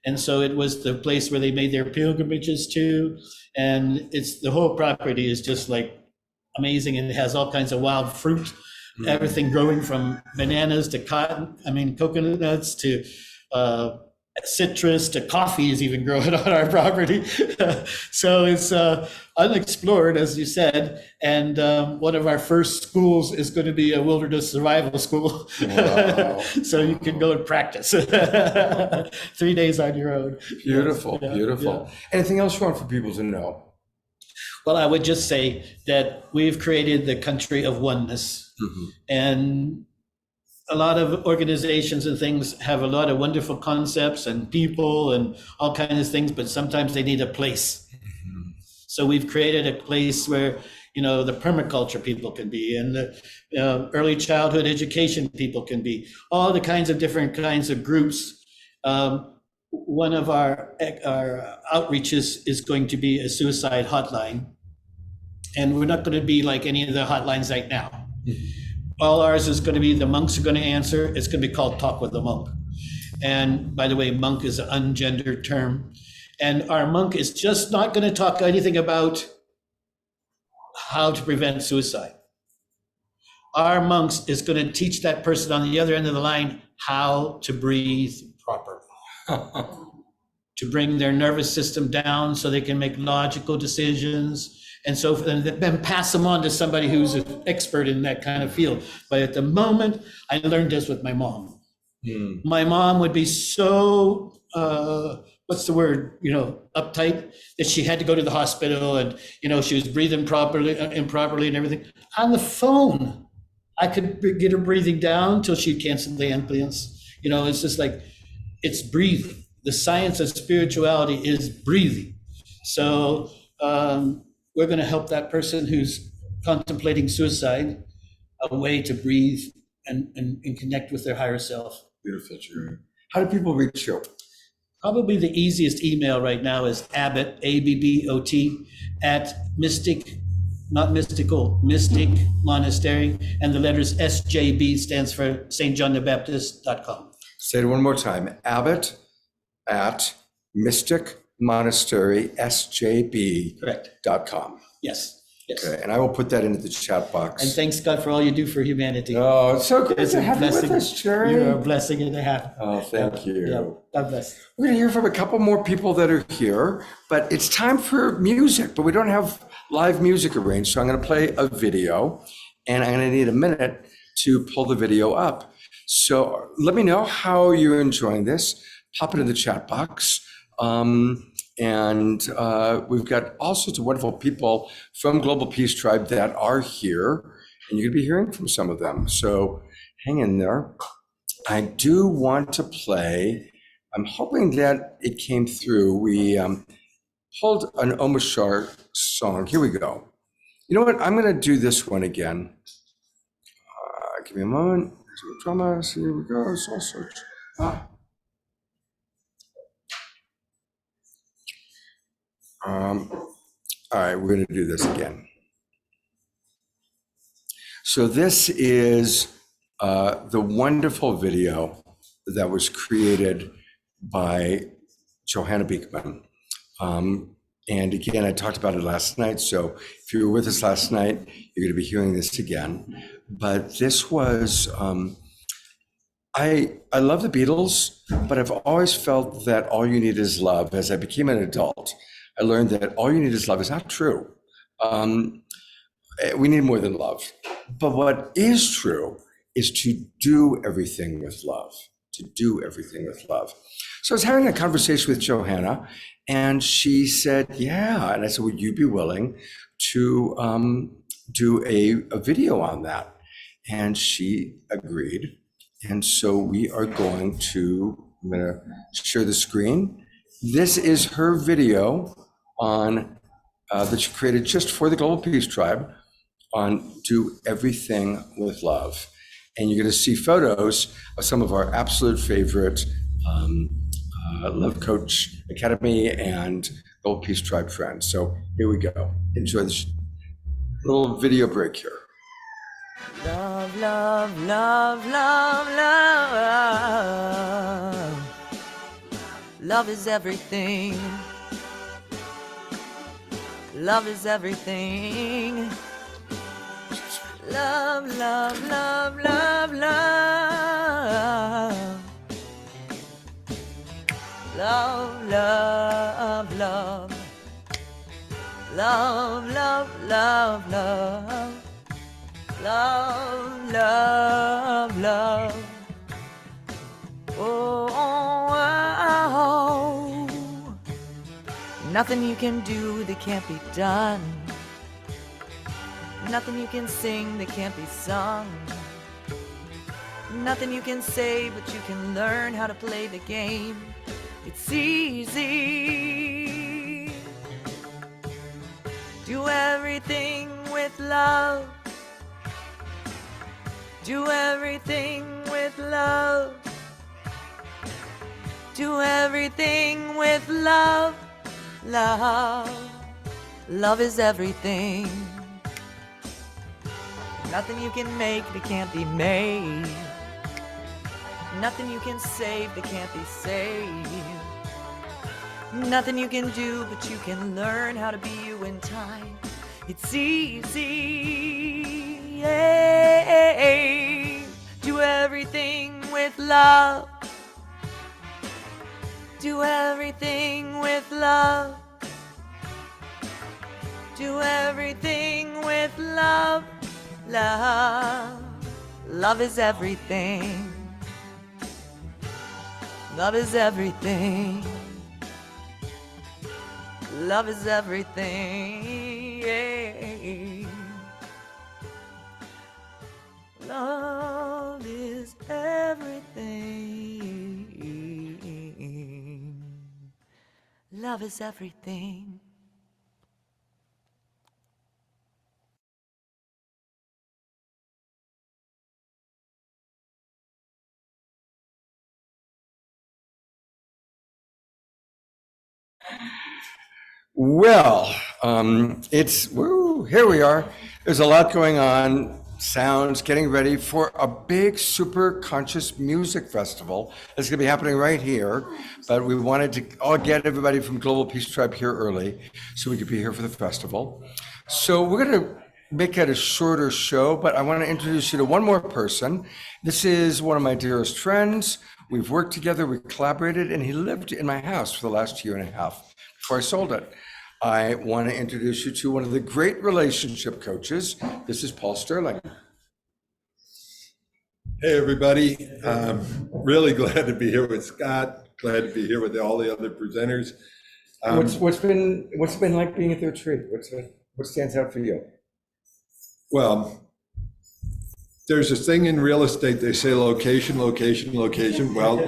And so it was the place where they made their pilgrimages to. And it's the whole property is just like amazing. And it has all kinds of wild fruit. Everything growing from bananas to coconuts to citrus to coffee is even growing on our property. So it's unexplored, as you said. And one of our first schools is going to be a wilderness survival school. Wow. So you can go and practice 3 days on your own. Beautiful, Yeah, beautiful. yeah. Anything else you want for people to know? Well, I would just say that we've created the country of oneness. And a lot of organizations and things have a lot of wonderful concepts and people and all kinds of things, but sometimes they need a place. So we've created a place where, the permaculture people can be, and the early childhood education people can be, all the kinds of different kinds of groups. One of our outreaches is going to be a suicide hotline. And we're not going to be like any of the hotlines right now. All ours is going to be, the monks are going to answer. It's going to be called Talk with the Monk. And by the way, monk is an ungendered term. And our monk is just not going to talk anything about how to prevent suicide. Our monks is going to teach that person on the other end of the line how to breathe properly, to bring their nervous system down so they can make logical decisions. And so then pass them on to somebody who's an expert in that kind of field. But at the moment, I learned this with my mom. My mom would be so, uptight that she had to go to the hospital and, she was breathing improperly and everything. On the phone, I could get her breathing down till she'd cancel the ambulance. It's just like, it's breathing. The science of spirituality is breathing. So, we're going to help that person who's contemplating suicide a way to breathe and connect with their higher self. Beautiful, Jerry. How do people reach you? Probably the easiest email right now is Abbott, ABBOT, at Mystic, not mystical, Mystic Monastery, and the letters SJB stands for stjohnthebaptist.com. Say it one more time. Abbott at Mystic Monastery, SJB.com. Yes. Okay, and I will put that into the chat box. And thanks God for all you do for humanity. Oh, it's so good It's to a have you with blessing. us, Jerry. You're a blessing and a half. Oh, thank you. Yeah, God bless. We're going to hear from a couple more people that are here, but it's time for music, but we don't have live music arranged, so I'm going to play a video, and I'm going to need a minute to pull the video up. So let me know how you're enjoying this. Pop it in the chat box. And we've got all sorts of wonderful people from Global Peace Tribe that are here, and you're going to be hearing from some of them. So hang in there. I do want to play. I'm hoping that it came through. We pulled an Omashar song. Here we go. You know what? I'm going to do this one again. Give me a moment. Drama. Here we go. SoulSearch. All right, we're going to do this again. So this is the wonderful video that was created by Johanna Beekman. And again, I talked about it last night. So if you were with us last night, you're going to be hearing this again. But this was, I love the Beatles, but I've always felt that all you need is love. As I became an adult, I learned that all you need is love is not true. We need more than love. But what is true is to do everything with love, to do everything with love. So I was having a conversation with Johanna, and she said, yeah. And I said, would you be willing to do a video on that? And she agreed. And so we are going to, I'm going to share the screen. This is her video on that she created just for the Global Peace Tribe on Do Everything with Love. And you're going to see photos of some of our absolute favorite Love Coach Academy and Global Peace Tribe friends. So here we go. Enjoy this little video break here. Love, love, love, love, love. Love is everything. Love is everything. Love, love, love, love, love. Love, love, love. Love, love, love, love. Love, love, love. Oh, oh, oh. Nothing you can do that can't be done. Nothing you can sing that can't be sung. Nothing you can say, but you can learn how to play the game. It's easy. Do everything with love. Do everything with love. Do everything with love. Love. Love is everything. Nothing you can make that can't be made. Nothing you can save that can't be saved. Nothing you can do, but you can learn how to be you in time. It's easy. Yeah. Do everything with love. Do everything with love. Do everything with love. Love. Love is everything. Love is everything. Love is everything. Yeah. Love is everything. Love is everything. Well, here we are. There's a lot going on, sounds, getting ready for a big super conscious music festival that's gonna be happening right here. But we wanted to all get everybody from Global Peace Tribe here early so we could be here for the festival. So we're gonna make it a shorter show, but I wanna introduce you to one more person. This is one of my dearest friends. We've worked together, we collaborated, and he lived in my house for the last year and a half before I sold it. I want to introduce you to one of the great relationship coaches. This is Paul Sterling. Hey, everybody. Really glad to be here with Scott. Glad to be here with all the other presenters. What's been like being at the retreat? What stands out for you? Well, there's this thing in real estate, they say location, location, location. Well,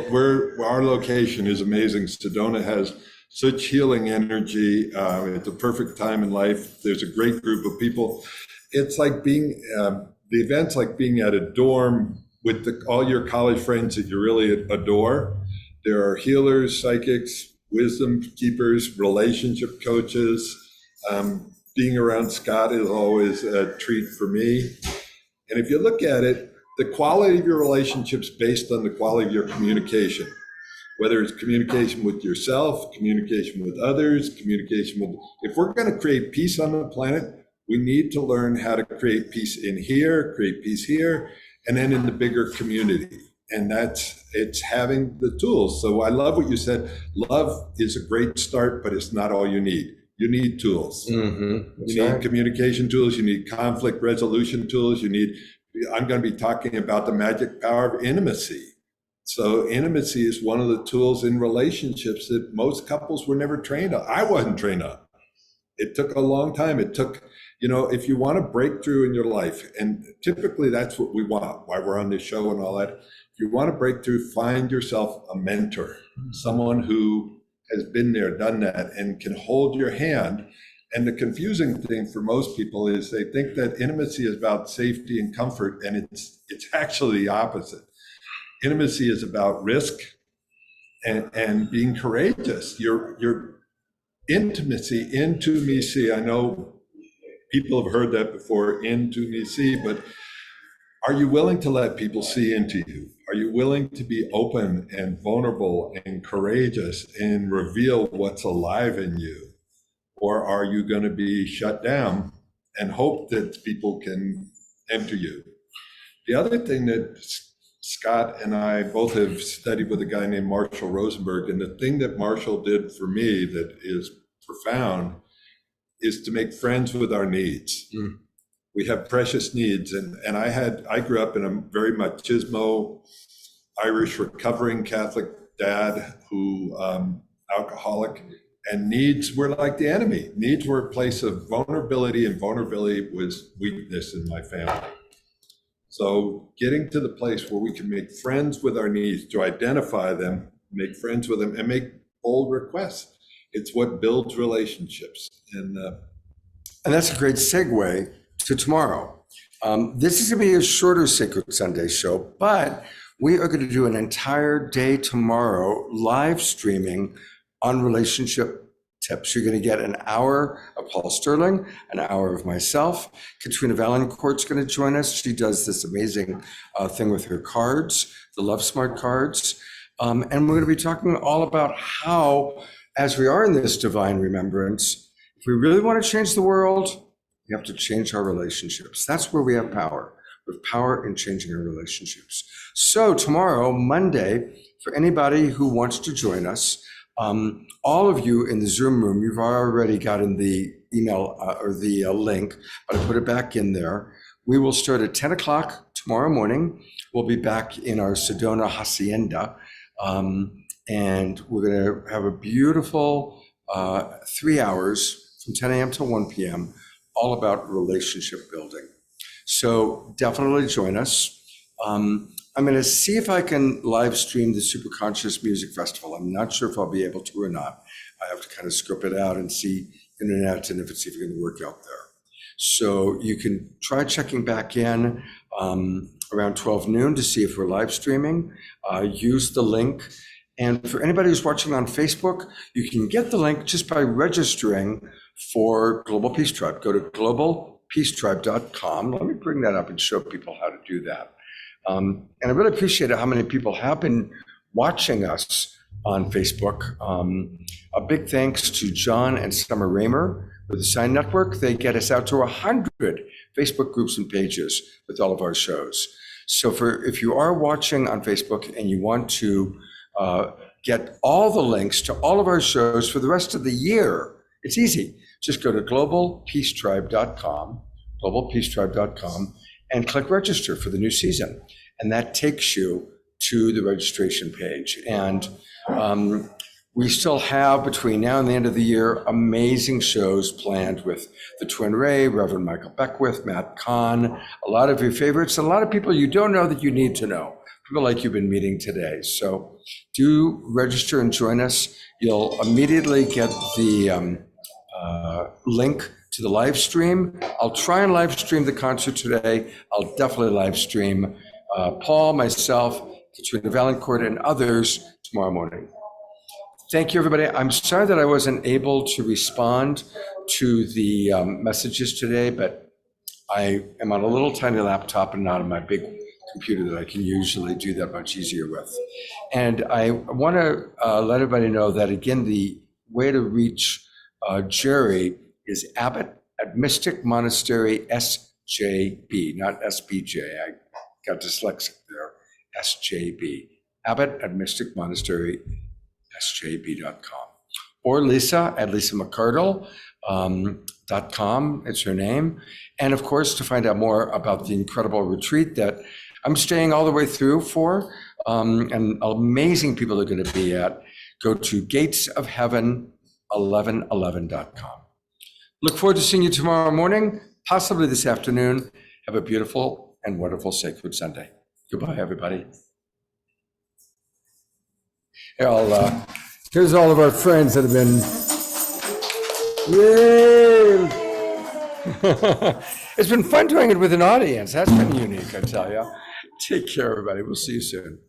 our location is amazing. Sedona has such healing energy. It's a perfect time in life. There's a great group of people. It's like being, the event's like being at a dorm with all your college friends that you really adore. There are healers, psychics, wisdom keepers, relationship coaches. Being around Scott is always a treat for me. And if you look at it, the quality of your relationships based on the quality of your communication, whether it's communication with yourself, communication with others, if we're going to create peace on the planet, we need to learn how to create peace in here, create peace here, and then in the bigger community. And it's having the tools. So I love what you said. Love is a great start, but it's not all you need. You need tools. Mm-hmm. You need communication tools. You need conflict resolution tools. I'm going to be talking about the magic power of intimacy. So intimacy is one of the tools in relationships that most couples were never trained on. I wasn't trained on. It took a long time. It took, if you want to break through in your life, and typically that's what we want, why we're on this show and all that. If you want to break through, find yourself a mentor, someone who has been there, done that, and can hold your hand. And the confusing thing for most people is they think that intimacy is about safety and comfort, and it's actually the opposite. Intimacy is about risk and being courageous. Your intimacy, into me see. I know people have heard that before, into me see, but are you willing to let people see into you? Are you willing to be open and vulnerable and courageous and reveal what's alive in you? Or are you going to be shut down and hope that people can enter you? The other thing that Scott and I both have studied with a guy named Marshall Rosenberg, and the thing that Marshall did for me that is profound is to make friends with our needs. Mm. We have precious needs. And I grew up in a very machismo, Irish recovering Catholic dad who, alcoholic, and needs were like the enemy. Needs were a place of vulnerability, and vulnerability was weakness in my family. So getting to the place where we can make friends with our needs, to identify them, make friends with them, and make bold requests. It's what builds relationships. And that's a great segue to tomorrow. This is going to be a shorter Sacred Sunday show, but we are going to do an entire day tomorrow live streaming on relationship tips. You're going to get an hour of Paul Sterling, an hour of myself. Katrina Valancourt's going to join us. She does this amazing thing with her cards, the Love Smart cards. And we're going to be talking all about how, as we are in this divine remembrance, if we really want to change the world, we have to change our relationships. That's where we have power. We have power in changing our relationships. So tomorrow, Monday, for anybody who wants to join us, all of you in the Zoom room, you've already gotten the email or the link, but I put it back in there. We will start at 10 o'clock tomorrow morning. We'll be back in our Sedona Hacienda, and we're going to have a beautiful 3 hours from 10 a.m. to 1 p.m., all about relationship building. So definitely join us. I'm going to see if I can live stream the Superconscious Music Festival. I'm not sure if I'll be able to or not. I have to kind of scope it out and see internet and if it's even going to work out there. So you can try checking back in around 12 noon to see if we're live streaming. Use the link. And for anybody who's watching on Facebook, you can get the link just by registering for Global Peace Tribe. Go to globalpeacetribe.com. Let me bring that up and show people how to do that. And I really appreciate how many people have been watching us on Facebook. A big thanks to John and Summer Raymer with the Sign Network. They get us out to 100 Facebook groups and pages with all of our shows. So if you are watching on Facebook and you want to get all the links to all of our shows for the rest of the year, it's easy. Just go to globalpeacetribe.com, and click register for the new season. and that takes you to the registration page. And we still have, between now and the end of the year, amazing shows planned with the Twin Ray, Reverend Michael Beckwith, Matt Kahn, a lot of your favorites, and a lot of people you don't know that you need to know, people like you've been meeting today. So do register and join us. You'll immediately get the link to the live stream. I'll try and live stream the concert today. I'll definitely live stream Paul, myself, Katrina Valancourt, and others tomorrow morning. Thank you, everybody. I'm sorry that I wasn't able to respond to the messages today, but I am on a little tiny laptop and not on my big computer that I can usually do that much easier with. And I want to let everybody know that, again, the way to reach Jerry is Abbott at Mystic Monastery SJB, not SBJ. I got dyslexic there. SJB. Abbott at Mystic Monastery SJB.com. Or Lisa at lisamccardle.com. It's her name. And of course, to find out more about the incredible retreat that I'm staying all the way through for, and amazing people are going to be at, go to gatesofheaven1111.com. Look forward to seeing you tomorrow morning, possibly this afternoon. Have a beautiful and wonderful Sacred Sunday. Goodbye, everybody. Here's all of our friends that have been. Yay! It's been fun doing it with an audience. That's been unique, I tell you. Take care, everybody. We'll see you soon.